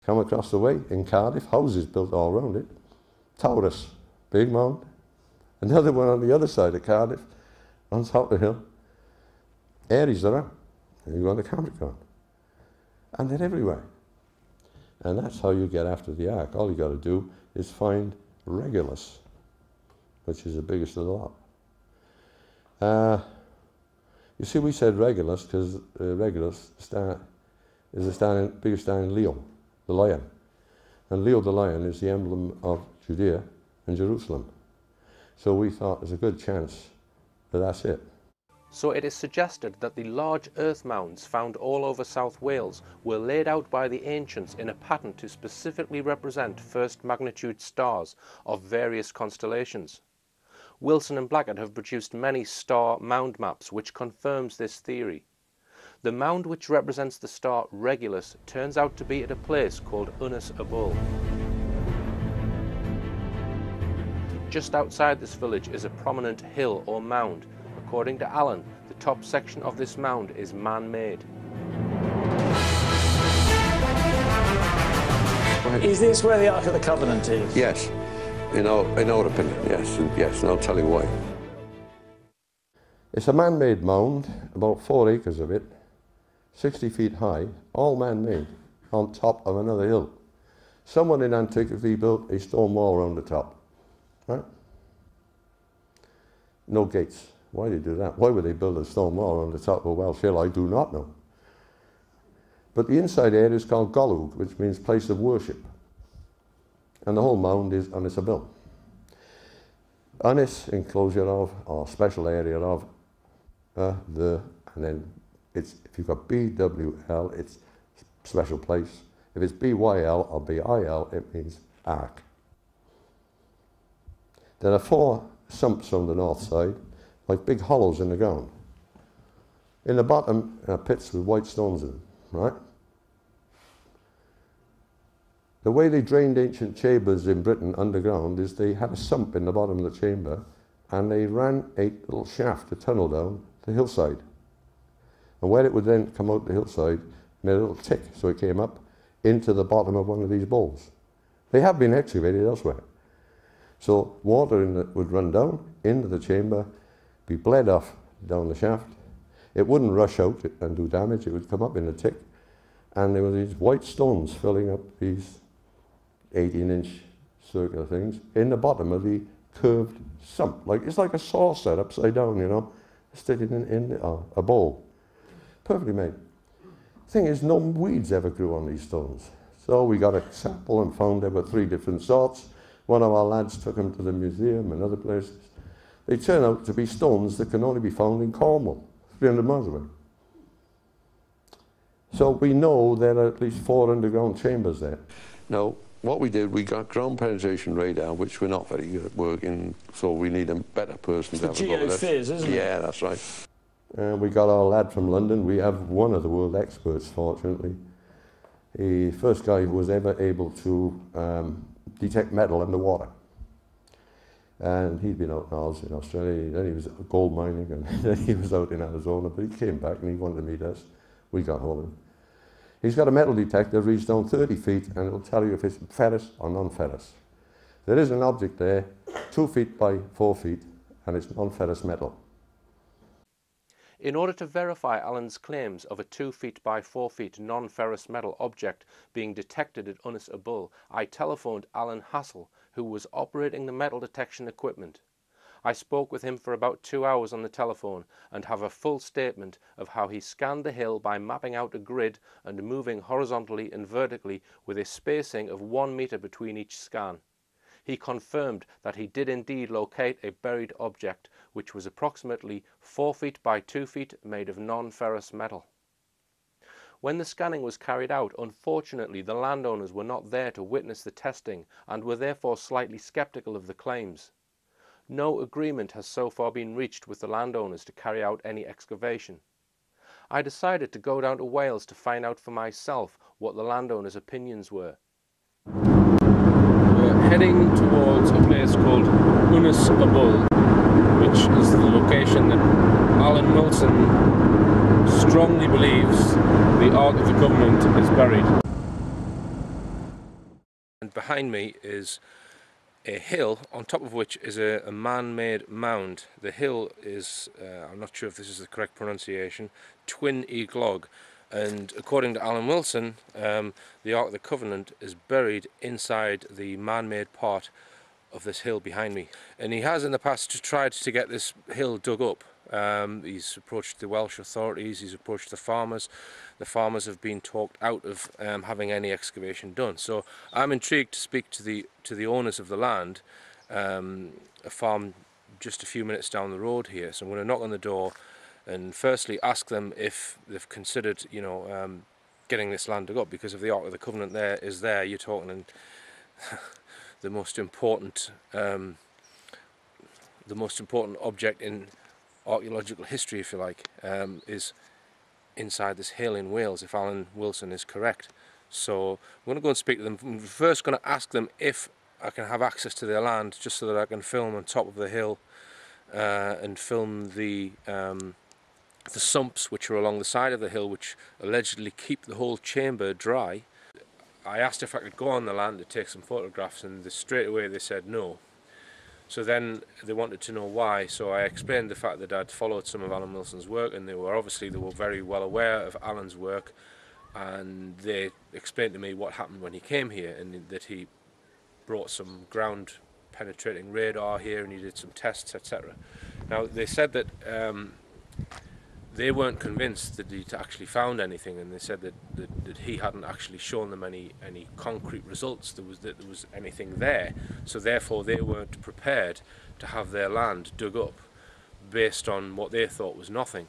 Come across the way in Cardiff, houses built all around it. Taurus, big mound. Another one on the other side of Cardiff, on top of the hill. Aries are up, and you go on the Capricorn. And they're everywhere. And that's how you get after the ark. All you got to do is find Regulus, which is the biggest of the lot. You see, we said Regulus because Regulus is the biggest star in Leo, the lion. And Leo the lion is the emblem of Judea and Jerusalem. So we thought there's a good chance that that's it. So it is suggested that the large earth mounds found all over South Wales were laid out by the ancients in a pattern to specifically represent first magnitude stars of various constellations. Wilson and Blackett have produced many star mound maps which confirms this theory. The mound which represents the star Regulus turns out to be at a place called Unas Abul. Just outside this village is a prominent hill or mound. According to Alan, the top section of this mound is man-made. Is this where the Ark of the Covenant is? Yes, in our opinion, yes, and I'll tell you why. It's a man-made mound, about 4 acres of it, 60 feet high, all man-made, on top of another hill. Someone in antiquity built a stone wall around the top, right? No gates. Why did they do that? Why would they build a stone wall on the top of a Welsh hill? I do not know. But the inside area is called Golwg, which means place of worship. And the whole mound is Unas Abul. Unas enclosure of, or special area of, and then it's, if you've got BWL, it's special place. If it's BYL or BIL, it means ark. There are 4 sumps on the north side, like big hollows in the ground. In the bottom are pits with white stones in them, right? The way they drained ancient chambers in Britain underground is they had a sump in the bottom of the chamber and they ran a little shaft, a tunnel down the hillside. And where it would then come out the hillside, made a little tick, so it came up into the bottom of one of these bowls. They have been excavated elsewhere. So water would run down into the chamber, be bled off down the shaft. It wouldn't rush out and do damage, it would come up in a tick. And there were these white stones filling up these 18-inch circular things in the bottom of the curved sump. It's like a saucer upside down, you know, sitting in a bowl. Perfectly made. Thing is, no weeds ever grew on these stones. So we got a sample and found there were 3 different sorts. One of our lads took them to the museum and other places. They turn out to be stones that can only be found in Cornwall, 300 miles away. So we know there are at least 4 underground chambers there. Now, what we did, we got ground penetration radar, which we're not very good at working, so we need a better person to have a go at it. Isn't it? Yeah, that's right. We got our lad from London. We have one of the world experts, fortunately. The first guy who was ever able to detect metal underwater. And he'd been out in Oz in Australia, then he was gold mining, and then he was out in Arizona, but he came back and he wanted to meet us. We got hold of him. He's got a metal detector, reads down 30 feet, and it'll tell you if it's ferrous or non-ferrous. There is an object there, 2 feet by 4 feet, and it's non-ferrous metal. In order to verify Alan's claims of a 2 feet by 4 feet non-ferrous metal object being detected at Unas Abul, I telephoned Alan Hassel, who was operating the metal detection equipment. I spoke with him for about 2 hours on the telephone and have a full statement of how he scanned the hill by mapping out a grid and moving horizontally and vertically with a spacing of 1 meter between each scan. He confirmed that he did indeed locate a buried object which was approximately 4 feet by 2 feet made of non-ferrous metal. When the scanning was carried out, unfortunately the landowners were not there to witness the testing and were therefore slightly sceptical of the claims. No agreement has so far been reached with the landowners to carry out any excavation. I decided to go down to Wales to find out for myself what the landowners' opinions were. We're heading towards a place called Unas Abul, which is the location that Alan Wilson strongly believes the Ark of the Covenant is buried. behind me is a hill on top of which is a man-made mound. The hill is, I'm not sure if this is the correct pronunciation, Twin Eglog, and according to Alan Wilson, the Ark of the Covenant is buried inside the man-made part of this hill behind me, and he has in the past tried to get this hill dug up. He's approached the Welsh authorities, he's approached the farmers. The farmers have been talked out of having any excavation done. So I'm intrigued to speak to the owners of the land, a farm just a few minutes down the road here. So I'm going to knock on the door and firstly ask them if they've considered, you know, getting this land dug up, because if the Ark of the Covenant is there, you're talking the most important object in archaeological history, if you like, is inside this hill in Wales, if Alan Wilson is correct. So I'm going to go and speak to them. I'm first going to ask them if I can have access to their land, just so that I can film on top of the hill and film the sumps which are along the side of the hill, which allegedly keep the whole chamber dry. I asked if I could go on the land to take some photographs, and straight away they said no. So then they wanted to know why, so I explained the fact that I'd followed some of Alan Wilson's work, and they were very well aware of Alan's work, and they explained to me what happened when he came here, and that he brought some ground penetrating radar here and he did some tests, etc. Now they said that they weren't convinced that he'd actually found anything, and they said that he hadn't actually shown them any concrete results that there was anything there, so therefore they weren't prepared to have their land dug up based on what they thought was nothing.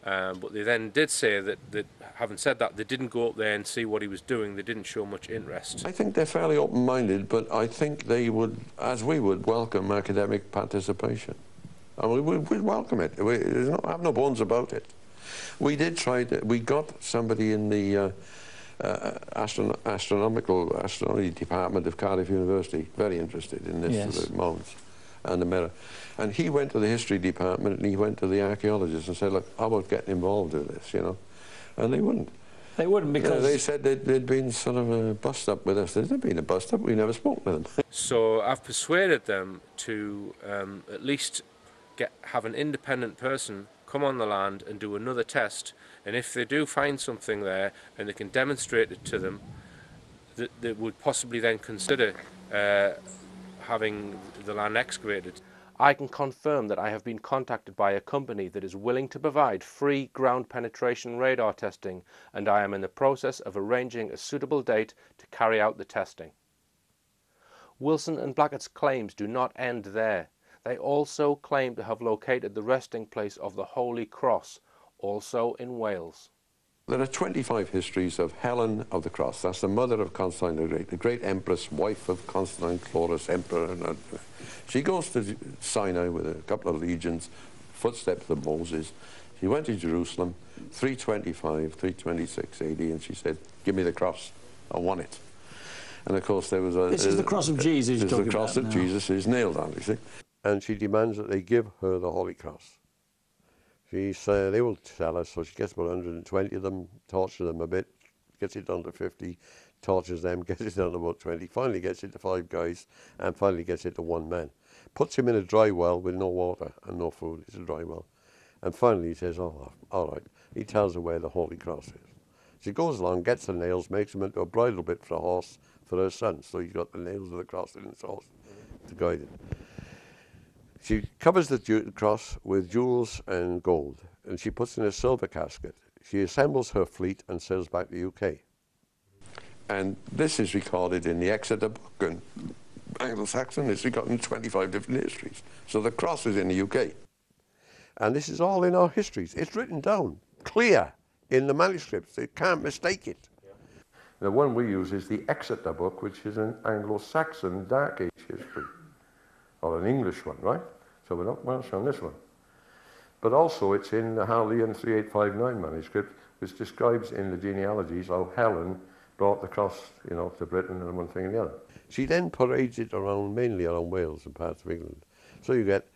But they then did say that having said that, they didn't go up there and see what he was doing. They didn't show much interest. I think they're fairly open-minded, but I think they would, as we would, welcome academic participation. I mean, we'd welcome it. I have no bones about it. We did try to, we got somebody in the astronomy department of Cardiff University very interested in this, yes. The mounds and the mirror. And he went to the history department and he went to the archaeologists and said, look, how about getting involved in this, you know? And they wouldn't. They wouldn't, because... they said they'd been sort of a bust-up with us. There'd been a bust-up, we never spoke with them. So I've persuaded them to at least have an independent person come on the land and do another test, and if they do find something there and they can demonstrate it to them, they would possibly then consider having the land excavated. I can confirm that I have been contacted by a company that is willing to provide free ground penetration radar testing, and I am in the process of arranging a suitable date to carry out the testing. Wilson and Blackett's claims do not end there. They also claim to have located the resting place of the Holy Cross, also in Wales. There are 25 histories of Helen of the Cross. That's the mother of Constantine the Great empress, wife of Constantine Chlorus, emperor. And she goes to Sinai with a couple of legions, footsteps of Moses. She went to Jerusalem, 325, 326 AD, and she said, give me the cross, I want it. And of course there was a... This is the cross of Jesus you're talking about now. This is the cross that Jesus is nailed on, you see. And she demands that they give her the Holy Cross. They will tell her, so she gets about 120 of them, tortures them a bit, gets it down to 50, tortures them, gets it down to about 20, finally gets it to 5 guys, and finally gets it to 1 man. Puts him in a dry well with no water and no food. It's a dry well. And finally he says, oh, all right. He tells her where the Holy Cross is. She goes along, gets the nails, makes them into a bridle bit for a horse for her son. So he's got the nails of the cross in his horse to guide it. She covers the cross with jewels and gold, and she puts in a silver casket. She assembles her fleet and sails back to the UK. And this is recorded in the Exeter book, and Anglo-Saxon is recorded in 25 different histories. So the cross is in the UK. And this is all in our histories. It's written down, clear, in the manuscripts. They can't mistake it. Yeah. The one we use is the Exeter book, which is an Anglo-Saxon Dark Age history. Or an English one, right? So we're not Welsh on this one. But also it's in the Harleian 3859 manuscript, which describes in the genealogies how Helen brought the cross, you know, to Britain and one thing and the other. She then parades it around, mainly around Wales and parts of England. So you get,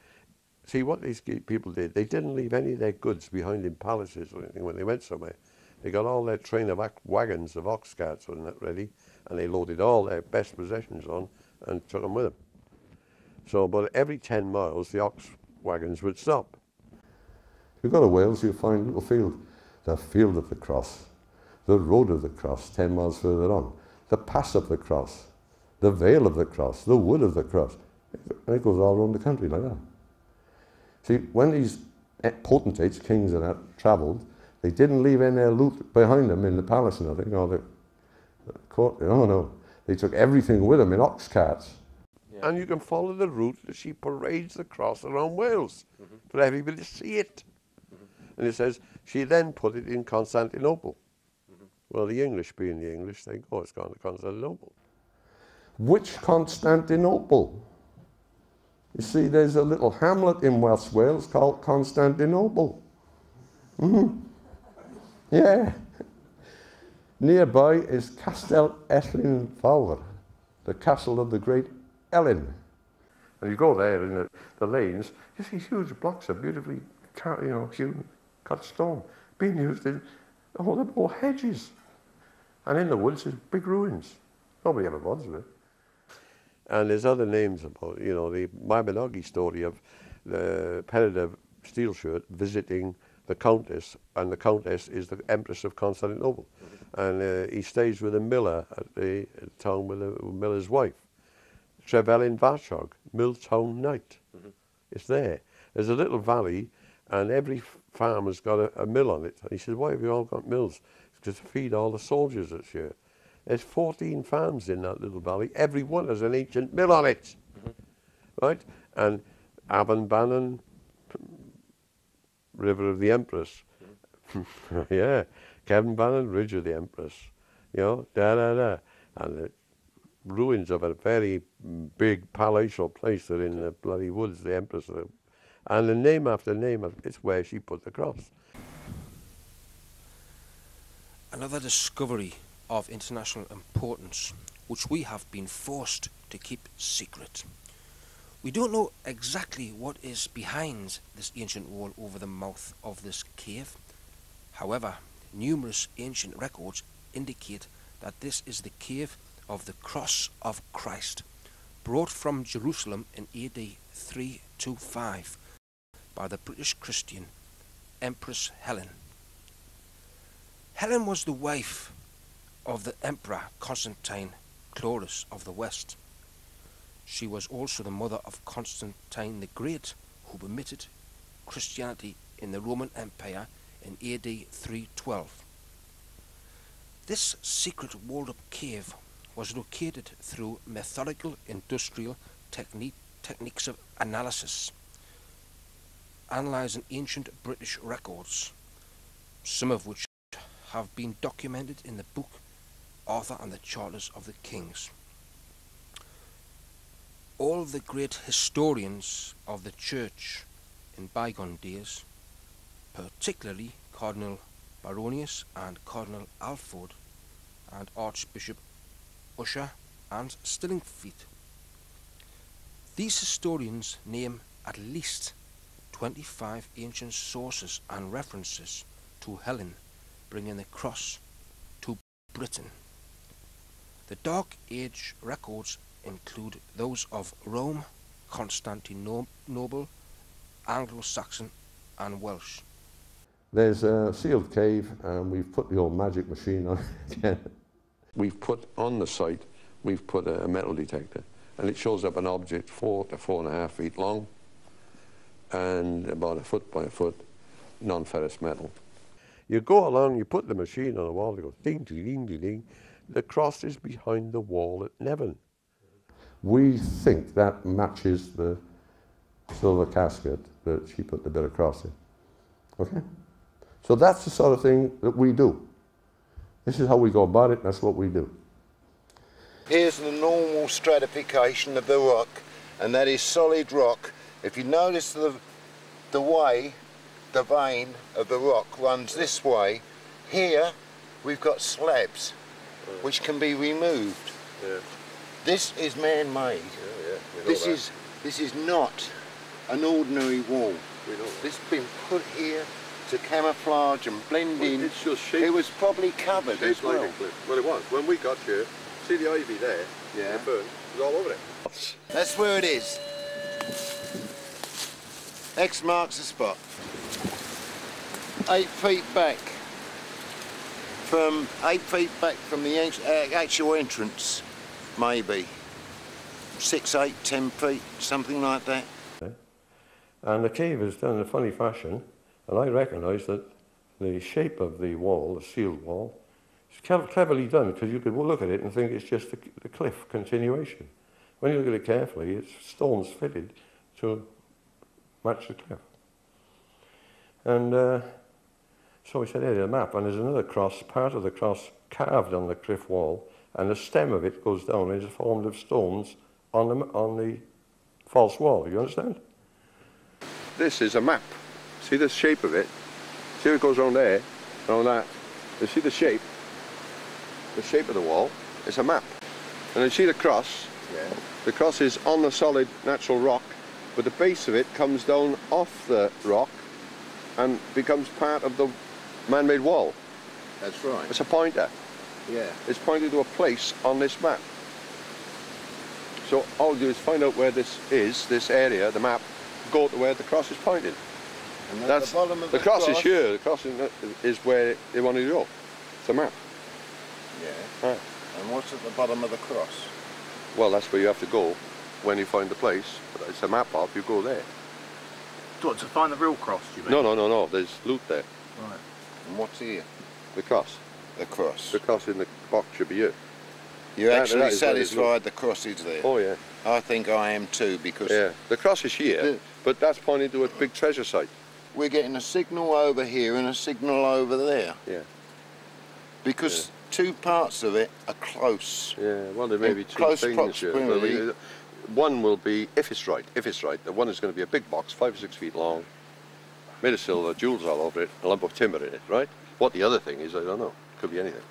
see what these people did, they didn't leave any of their goods behind in palaces or anything when they went somewhere. They got all their train of wagons of ox carts and that ready, and they loaded all their best possessions on and took them with them. So, but every 10 miles, the ox wagons would stop. If you go to Wales, you'll find a little field. The field of the cross, the road of the cross, 10 miles further on, the pass of the cross, the vale of the cross, the wood of the cross. And it goes all around the country like that. See, when these potentates, kings and that, travelled, they didn't leave any loot behind them in the palace and nothing, or the court. Oh no, they took everything with them in ox carts. Yeah. And you can follow the route that she parades the cross around Wales for everybody to see it. And it says she then put it in Constantinople. Well, the English being the English, they go, it's gone to Constantinople. Which Constantinople? You see, there's a little hamlet in West Wales called Constantinople. Yeah. Nearby is Castell Ellyn Fawr, the castle of the great Ellen. And you go there in the lanes, you see huge blocks of beautifully, hewn cut stone being used in all the old hedges. And in the woods there's big ruins. Nobody ever bothers with it. And there's other names about, the Mabinogi story of the Peredur Steelshirt visiting the Countess, and the Countess is the Empress of Constantinople. And he stays with a miller at the town with a miller's wife. Trevelyan Varchog, Milltown Knight. It's there. There's a little valley, and every farmer's got a mill on it. And he says, why have you all got mills? It's to feed all the soldiers this year. There's 14 farms in that little valley. Every one has an ancient mill on it. Right? And Avon Bannon, River of the Empress. Yeah. Kevin Bannon, Ridge of the Empress. And the ruins of a very big palatial place that in the bloody woods, the Empress. And the name after name, it's where she put the cross. Another discovery of international importance, which we have been forced to keep secret. We don't know exactly what is behind this ancient wall over the mouth of this cave. However, numerous ancient records indicate that this is the cave of the Cross of Christ, brought from Jerusalem in AD 325 by the British Christian Empress Helen. Helen was the wife of the Emperor Constantine Chlorus of the West. She was also the mother of Constantine the Great, who permitted Christianity in the Roman Empire in AD 312. This secret walled-up cave was located through methodical industrial techniques of analysis, analysing ancient British records, some of which have been documented in the book Arthur and the Charters of the Kings. All the great historians of the Church in bygone days, particularly Cardinal Baronius and Cardinal Alford and Archbishop Usher and Stillingfleet, these historians name at least 25 ancient sources and references to Helen bringing the cross to Britain. The Dark Age records include those of Rome, Constantinople, Anglo-Saxon and Welsh. There's a sealed cave and we've put the old magic machine on it again. We've put on the site, we've put a metal detector and it shows up an object 4 to 4.5 feet long and about 1 foot by 1 foot non-ferrous metal. You go along, you put the machine on the wall, it goes ding, ding, ding, ding, ding. The cross is behind the wall at Nevin. We think that matches the silver casket that she put the bit of cross in. Okay? So that's the sort of thing that we do. This is how we go about it, that's what we do. Here's the normal stratification of the rock, and that is solid rock. If you notice the way the vein of the rock runs this way, here we've got slabs which can be removed. Yeah. This is man-made. This is not an ordinary wall. This has been put here to camouflage and blend in. It's just shape. It was probably covered as well. Well, it was. When we got here, see the ivy there? Yeah. The fern, it was all over it. That's where it is. X marks the spot. 8 feet back from the actual entrance, maybe 6, 8, 10 feet, something like that. And the cave is done in a funny fashion, and I recognise that the shape of the wall, the sealed wall, is cleverly done, because you could look at it and think it's just the cliff continuation. When you look at it carefully, it's stones fitted to match the cliff. And so we said, hey, there's a map, and there's another cross, part of the cross carved on the cliff wall, and the stem of it goes down and is formed of stones on the false wall. You understand? This is a map. See the shape of it? See how it goes around there, around that? You see the shape? The shape of the wall? It's a map. And you see the cross? Yeah. The cross is on the solid natural rock, but the base of it comes down off the rock and becomes part of the man-made wall. That's right. It's a pointer. Yeah. It's pointed to a place on this map. So all you do is find out where this is, this area, the map, go to where the cross is pointed. And That's the bottom of the cross is here. The cross is where they want to go. It's a map. Yeah. Right. And what's at the bottom of the cross? Well, that's where you have to go when you find the place. But it's a map off. You go there. What, to find the real cross, do you mean? No. There's loot there. Right. And what's here? The cross. The cross. The cross in the box should be here. You're That actually is where there's satisfied the cross is there? Oh yeah. I think I am too, because Yeah. The cross is here, but that's pointing to a big treasure site. we're getting a signal over here and a signal over there. Yeah. Because two parts of it are close. Yeah. Well, there may be two Close things here. proximity. One will be, if it's right, the one is going to be a big box, 5 or 6 feet long, made of silver, jewels all over it, a lump of timber in it, right? What the other thing is, I don't know. Could be anything.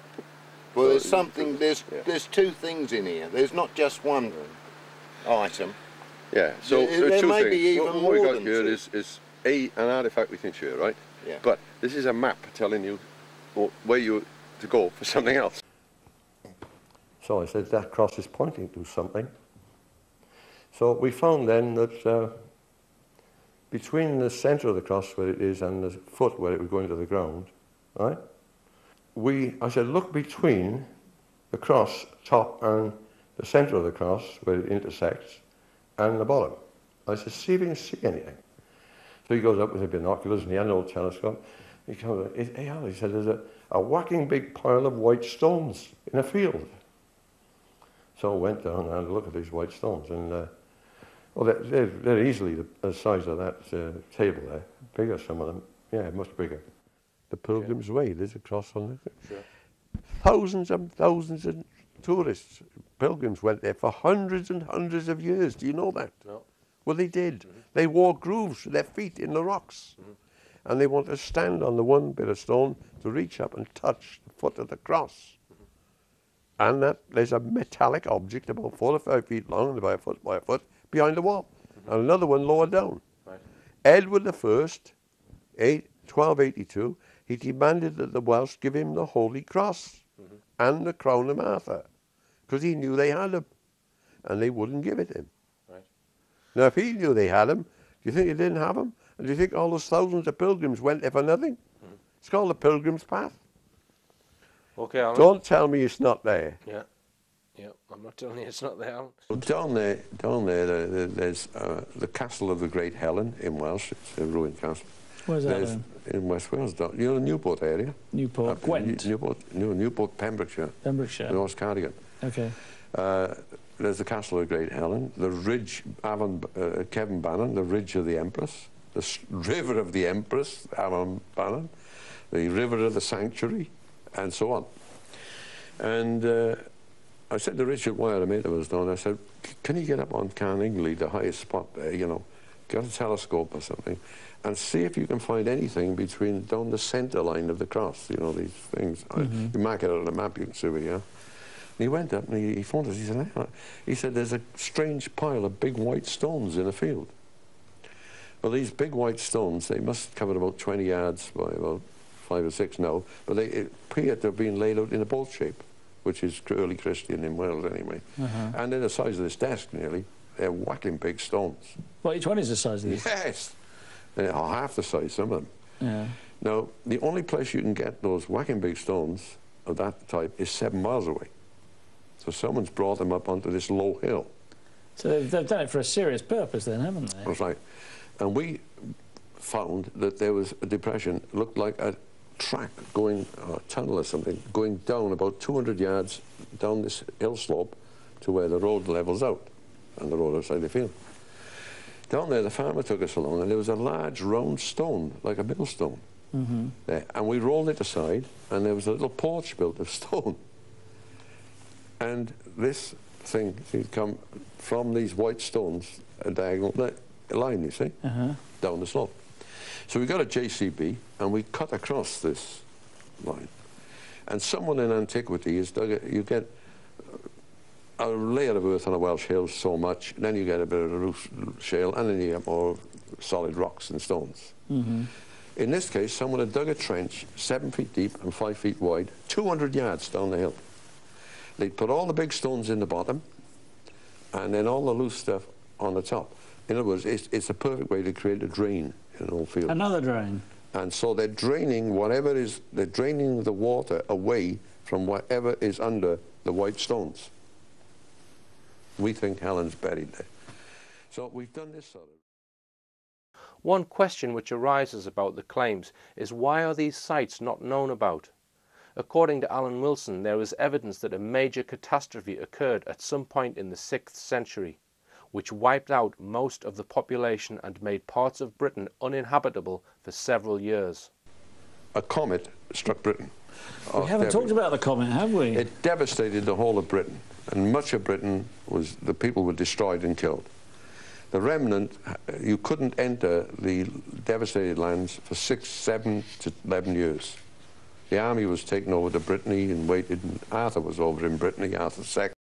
Well, So there's something, there's two things in here. There's not just one item. Yeah, so There there's two may things. be even what more we got than here two. is an artifact we can share, right? Yeah. But this is a map telling you where you to go for something else. So I said that cross is pointing to something. So we found then that between the centre of the cross where it is and the foot where it was going to the ground, right? I said, look between the cross top and the centre of the cross where it intersects and the bottom. I said, see if you can see anything. So he goes up with the binoculars and he had an old telescope. He comes up, hey Al, he said, there's a whacking big pile of white stones in a field. So I went down and had a look at these white stones, and well, they're easily the size of that table there. Bigger, some of them. Yeah, much bigger. The Pilgrim's Way, there's a cross on it. Sure. Thousands and thousands of tourists, pilgrims went there for hundreds and hundreds of years. Do you know that? No. Well, they did. They wore grooves with their feet in the rocks. And they want to stand on the one bit of stone to reach up and touch the foot of the cross. And that there's a metallic object about 4 or 5 feet long and about a foot behind the wall. And another one lower down. Right. Edward I, 1282, he demanded that the Welsh give him the Holy Cross and the crown of Arthur, because he knew they had them, and they wouldn't give it him. Right. Now, if he knew they had them, do you think he didn't have them? And do you think all those thousands of pilgrims went there for nothing? It's called the Pilgrim's Path. Okay, Alan. Don't tell me it's not there. Yeah. Yeah, I'm not telling you it's not there, Alan. Down there, there's the castle of the Great Helen in Welsh. It's a ruined castle. Where's that then? In West Wales, you know the Newport area? Newport, Gwent? Newport, Pembrokeshire. Pembrokeshire. North Cardigan. Okay. There's the castle of the Great Helen, the ridge, Kevin Bannon, the ridge of the Empress, the river of the Empress, Avon Bannon, the river of the Sanctuary, and so on. And I said to Richard Wire, a mate of us down, I said, can you get up on Carningley, the highest spot there, you know, get a telescope or something, and see if you can find anything between down the centre line of the cross, you know, these things. You mark it on a map, you can see where you are. And he went up and he phoned us, he said, there's a strange pile of big white stones in a field. But these big white stones, they must cover about 20 yards by about 5 or 6 now, but they appear to have been laid out in a boat shape, which is early Christian in Wales anyway. And they're the size of this desk nearly. They're whacking big stones. Well, each one is the size of this? Yes! They are half the size, some of them. Yeah. Now, the only place you can get those whacking big stones of that type is 7 miles away. So someone's brought them up onto this low hill. So they've done it for a serious purpose then, haven't they? That's right. And we found that there was a depression, looked like a track going, or a tunnel or something, going down about 200 yards down this hill slope to where the road levels out, and the road outside the field. Down there, the farmer took us along, and there was a large round stone, like a millstone, there. And we rolled it aside, and there was a little porch built of stone. And this thing had come from these white stones, a diagonal line, you see, down the slope. So we got a JCB, and we cut across this line. And someone in antiquity has dug it. You get a layer of earth on a Welsh hill so much, then you get a bit of a roof shale, and then you get more solid rocks and stones. In this case, someone had dug a trench 7 feet deep and 5 feet wide, 200 yards down the hill. They'd put all the big stones in the bottom, and then all the loose stuff on the top. In other words, it's a perfect way to create a drain in an old field. Another drain. And so they're draining whatever is, they're draining the water away from whatever is under the white stones. We think Helen's buried there. So we've done this sort of... One question which arises about the claims is, why are these sites not known about? According to Alan Wilson, there is evidence that a major catastrophe occurred at some point in the 6th century, which wiped out most of the population and made parts of Britain uninhabitable for several years. A comet struck Britain. We haven't talked about the comet, have we? It devastated the whole of Britain, and much of Britain was, the people were destroyed and killed. The remnant, you couldn't enter the devastated lands for 6, 7 to 11 years. The army was taken over to Brittany and waited, and Arthur was over in Brittany, Arthur II.